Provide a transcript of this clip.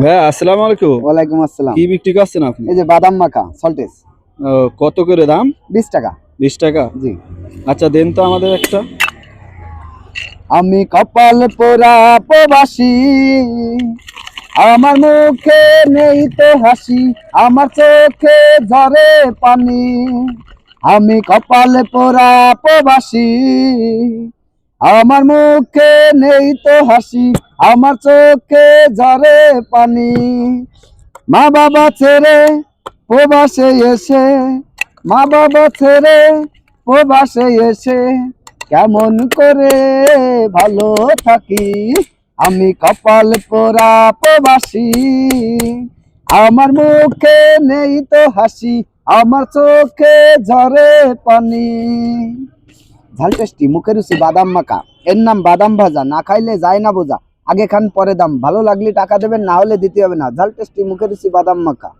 ভাইয়া আসসালামু আলাইকুম। ওয়ালাইকুম আসসালাম। কি বিক্রি করছেন আপনি? এই যে বাদাম মাখা সল্টেজ কত করে দাম? 20 টাকা। 20 টাকা। জি। আচ্ছা দেন তো আমাদের একটা। আমি কপাল পোড়া প্রবাসী, আমার মুখে নেই তো হাসি, আমার চোখে ঝরে পানি। আমি কপাল পোড়া প্রবাসী, আমার মুখে নেই তো হাসি, আমার চোখে ঝরে পানি। মা বাবা ছেড়ে প্রবাসে এসে, মা বাবা ছেড়ে প্রবাসে এসে কেমন করে ভালো থাকি। আমি কপাল পোড়া প্রবাসী, আমার মুখে নেই তো হাসি, আমার চোখে ঝরে পানি। ঝাল টেস্টি, মুখে রুচি বাদাম মাখা, এর নাম বাদাম ভাজা, না খাইলে যায় না বোঝা। আগে খান পরে দাম, ভালো লাগলে টাকা দেবেন, না হলে দিতে হবে না। ঝাল টেস্টি, মুখে রুচি বাদাম মাখা।